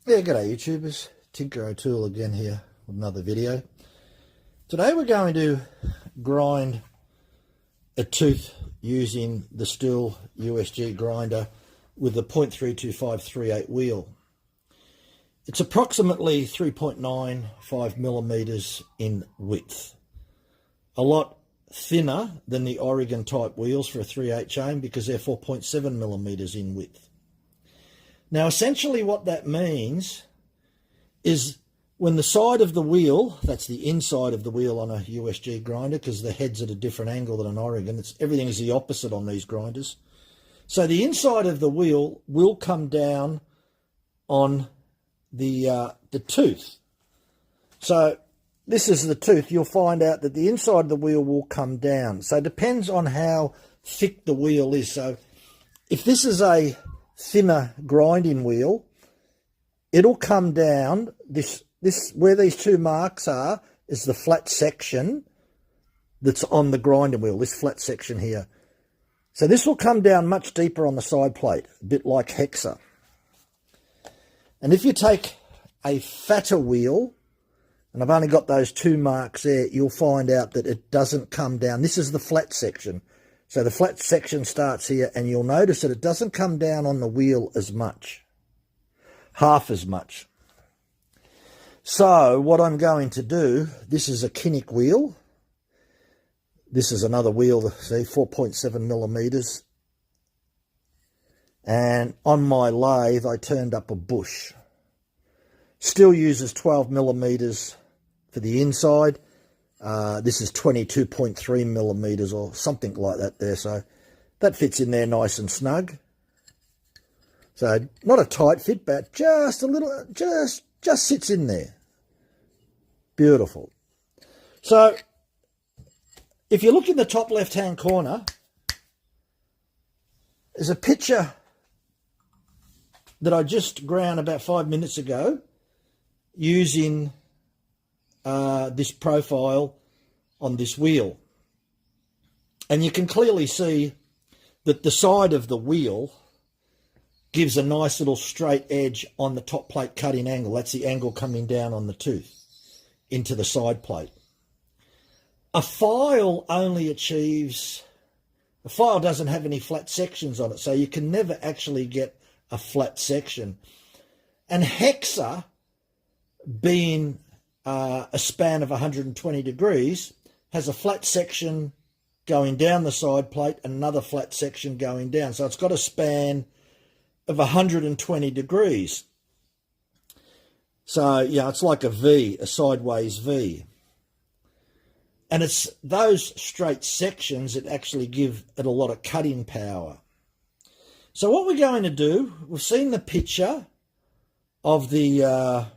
Yeah, g'day YouTubers, Tinker O'Toole again here with another video. Today we're going to grind a tooth using the Stihl USG grinder with the 0.32538 wheel. It's approximately 3.95 millimeters in width. A lot thinner than the Oregon type wheels for a 3/8 chain because they're 4.7 millimeters in width. Now, essentially what that means is when the side of the wheel, that's the inside of the wheel on a USG grinder, because the head's at a different angle than an Oregon, everything is the opposite on these grinders. So the inside of the wheel will come down on the tooth. So this is the tooth. You'll find out that the inside of the wheel will come down. So it depends on how thick the wheel is. So if this is a thinner grinding wheel, it'll come down. This where these two marks are is the flat section that's on the grinding wheel, this flat section here. So this will come down much deeper on the side plate, a bit like Hexa. And if you take a fatter wheel, and I've only got those two marks there, you'll find out that it doesn't come down. This is the flat section. So the flat section starts here, and you'll notice that it doesn't come down on the wheel as much, half as much. So what I'm going to do, this is a Kinik wheel. This is another wheel, see, 4.7 millimeters. And on my lathe, I turned up a bush. Still uses 12 millimeters for the inside. This is 22.3 millimeters or something like that there. So that fits in there nice and snug. So not a tight fit, but just a little, just sits in there. Beautiful. So if you look in the top left-hand corner, there's a picture that I just ground about 5 minutes ago using this profile on this wheel. And you can clearly see that the side of the wheel gives a nice little straight edge on the top plate cutting angle. That's the angle coming down on the tooth into the side plate. A file only achieves, a file doesn't have any flat sections on it, so you can never actually get a flat section. And Hexa, being a span of 120 degrees, has a flat section going down the side plate and another flat section going down. So it's got a span of 120 degrees. So, yeah, it's like a V, a sideways V. And it's those straight sections that actually give it a lot of cutting power. So what we're going to do, we've seen the picture of the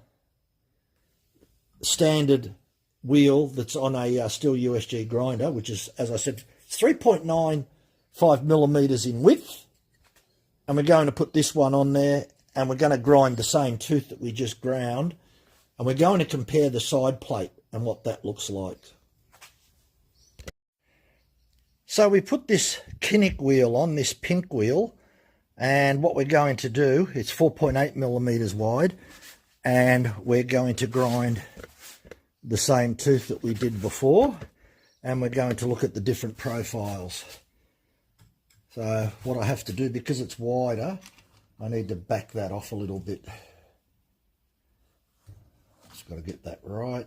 standard wheel that's on a Stihl USG grinder, which is, as I said, 3.95 millimeters in width. And we're going to put this one on there, and we're going to grind the same tooth that we just ground, and we're going to compare the side plate and what that looks like. So we put this Kinik wheel on, this pink wheel, and what we're going to do, it's 4.8 millimeters wide, and we're going to grind the same tooth that we did before, and we're going to look at the different profiles. So what I have to do, because it's wider, I need to back that off a little bit. Just got to get that right.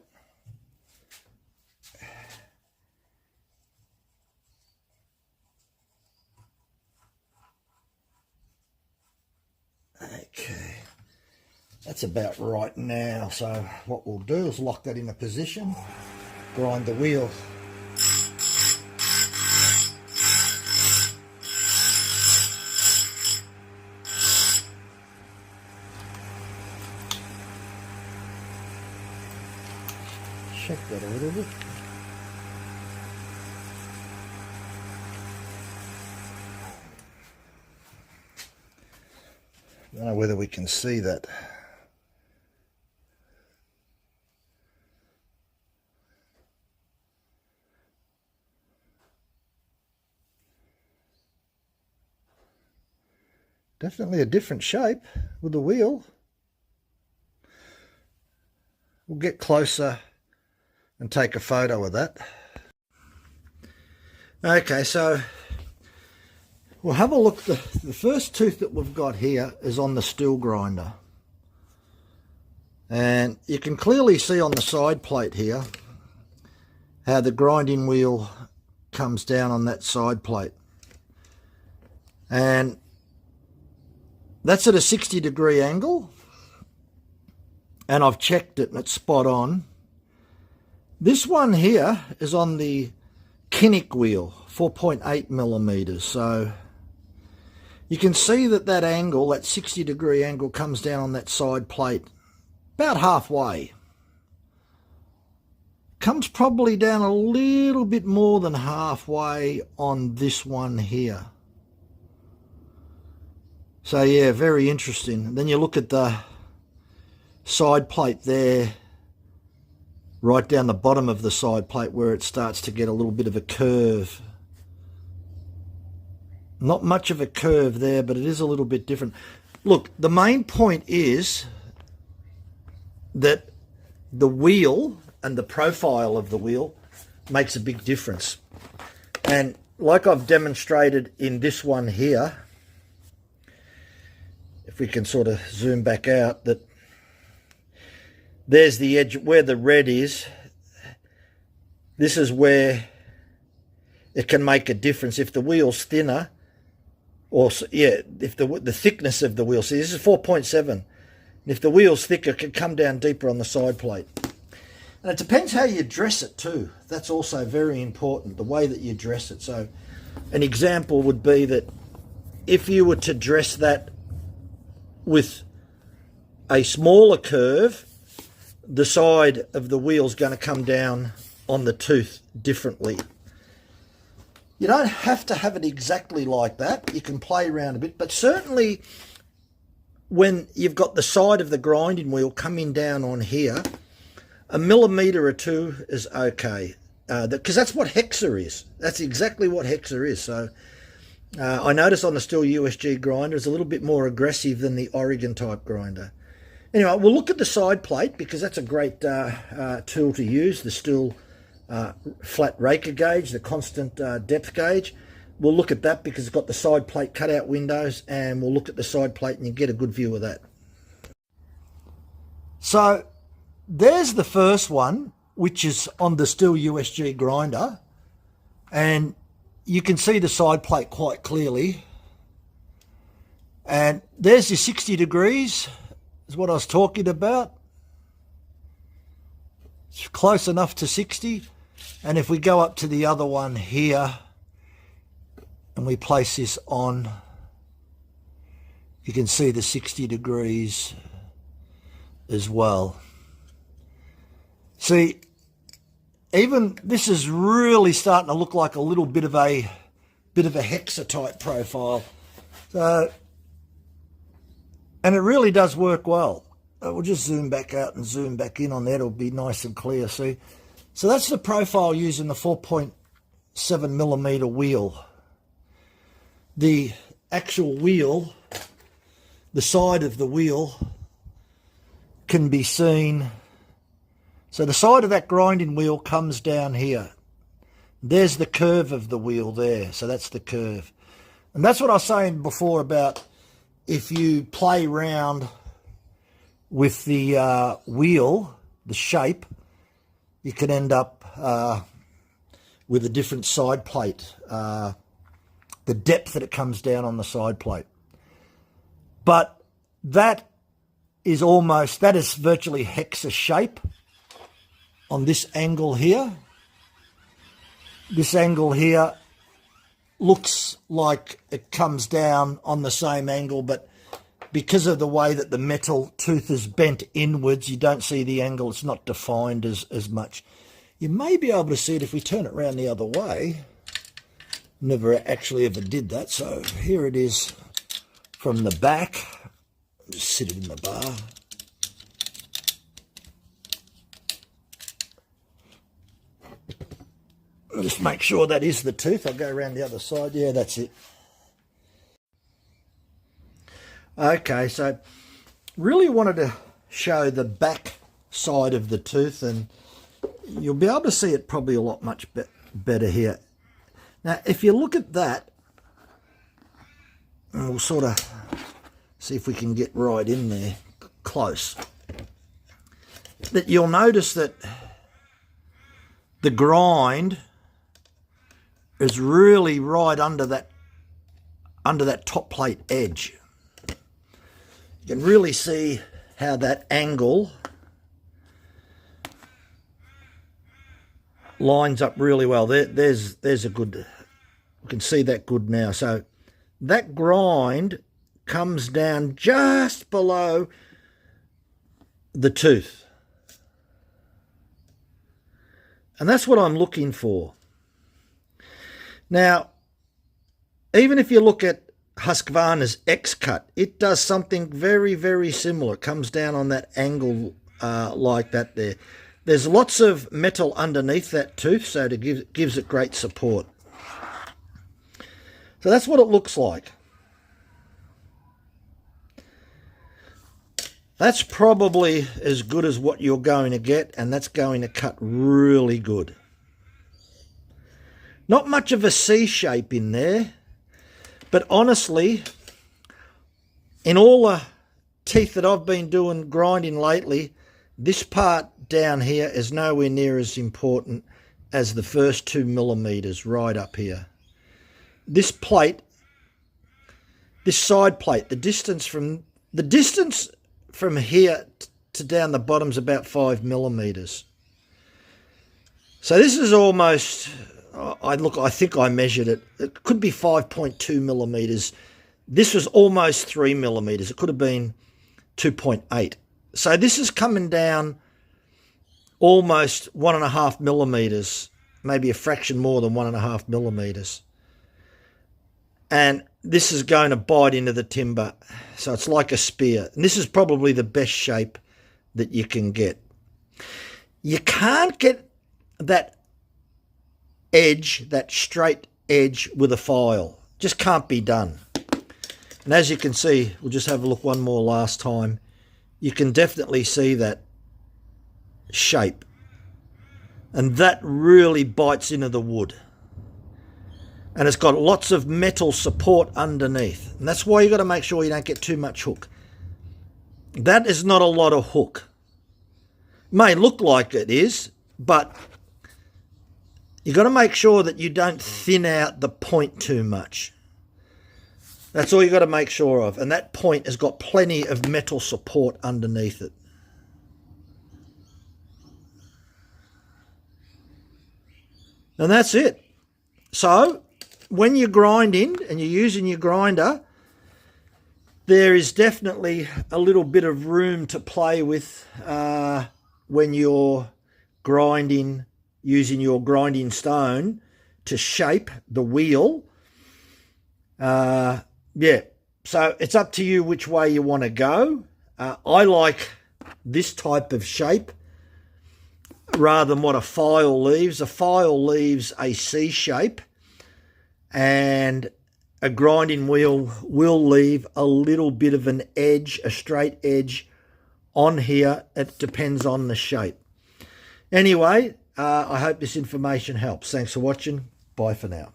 Okay, that's about right now. So what we'll do is lock that in a position, grind the wheel. Check that a little bit. I don't know whether we can see that. Definitely a different shape with the wheel. We'll get closer and take a photo of that. Okay, so we'll have a look. The first tooth that we've got here is on the Stihl grinder. And you can clearly see on the side plate here how the grinding wheel comes down on that side plate. And that's at a 60-degree angle. And I've checked it and it's spot on. This one here is on the Kinik wheel, 4.8 millimeters. So you can see that that angle, that 60-degree angle, comes down on that side plate about halfway. Comes probably down a little bit more than halfway on this one here. So yeah, very interesting. And then you look at the side plate there, right down the bottom of the side plate where it starts to get a little bit of a curve. Not much of a curve there, but it is a little bit different. Look, the main point is that the wheel and the profile of the wheel makes a big difference. And like I've demonstrated in this one here, if we can sort of zoom back out, that there's the edge where the red is. This is where it can make a difference. If the wheel's thinner, or yeah, if the thickness of the wheel, see this is 4.7. If the wheel's thicker, it can come down deeper on the side plate. And it depends how you dress it too. That's also very important, the way that you dress it. So an example would be that if you were to dress that with a smaller curve, the side of the wheel's going to come down on the tooth differently. You don't have to have it exactly like that. You can play around a bit, but certainly when you've got the side of the grinding wheel coming down on here, a millimetre or two is okay. Because that's what hexa is. That's exactly what hexa is. So I notice on the Stihl USG grinder it's a little bit more aggressive than the Oregon type grinder. Anyway, we'll look at the side plate because that's a great tool to use, the Stihl flat raker gauge, the constant depth gauge. We'll look at that because it's got the side plate cutout windows, and we'll look at the side plate and you get a good view of that. So there's the first one, which is on the Stihl USG grinder, and you can see the side plate quite clearly. And there's your 60 degrees, is what I was talking about. It's close enough to 60. And if we go up to the other one here and we place this on, you can see the 60 degrees as well. See, even this is really starting to look like a little bit of a hexa type profile. So, and it really does work well. We'll just zoom back out and zoom back in on that. It'll be nice and clear. See, so that's the profile using the 4.7 millimeter wheel. The actual wheel, the side of the wheel can be seen. So the side of that grinding wheel comes down here. There's the curve of the wheel there. So that's the curve. And that's what I was saying before about if you play around with the wheel, the shape, you can end up with a different side plate, the depth that it comes down on the side plate. But that is virtually hexa shape on this angle here. This angle here looks like it comes down on the same angle, but because of the way that the metal tooth is bent inwards, you don't see the angle. It's not defined as much. You may be able to see it if we turn it around the other way. Never actually ever did that. So here it is from the back. Just sit it in the bar. Just make sure that is the tooth. I'll go around the other side. Yeah, that's it. Okay, so really wanted to show the back side of the tooth, and you'll be able to see it probably a lot much better here. Now, if you look at that, and we'll sort of see if we can get right in there close, that you'll notice that the grind is really right under that top plate edge. You can really see how that angle lines up really well. There's a good, we can see that good now. So that grind comes down just below the tooth. And that's what I'm looking for. Now, even if you look at Husqvarna's X-Cut, it does something very, very similar. It comes down on that angle like that there. There's lots of metal underneath that tooth, so it gives it great support. So that's what it looks like. That's probably as good as what you're going to get, and that's going to cut really good. Not much of a C shape in there, but honestly, in all the teeth that I've been doing grinding lately, this part down here is nowhere near as important as the first 2 millimeters right up here. This plate, this side plate, the distance from here to down the bottom is about 5 millimeters. So this is almost, I think I measured it. It could be 5.2 millimeters. This was almost 3 millimeters. It could have been 2.8. So this is coming down almost 1.5 millimeters, maybe a fraction more than 1.5 millimeters. And this is going to bite into the timber. So it's like a spear. And this is probably the best shape that you can get. You can't get that edge, that straight edge with a file. Just can't be done. And as you can see, we'll just have a look one more last time. You can definitely see that shape. And that really bites into the wood. And it's got lots of metal support underneath. And that's why you've got to make sure you don't get too much hook. That is not a lot of hook. It may look like it is, but you've got to make sure that you don't thin out the point too much. That's all you've got to make sure of. And that point has got plenty of metal support underneath it. And that's it. So when you're grinding and you're using your grinder, there is definitely a little bit of room to play with when you're grinding, using your grinding stone to shape the wheel. Yeah, so it's up to you which way you want to go. I like this type of shape rather than what a file leaves. A file leaves a C shape, and a grinding wheel will leave a little bit of an edge, a straight edge on here. It depends on the shape. Anyway, I hope this information helps. Thanks for watching. Bye for now.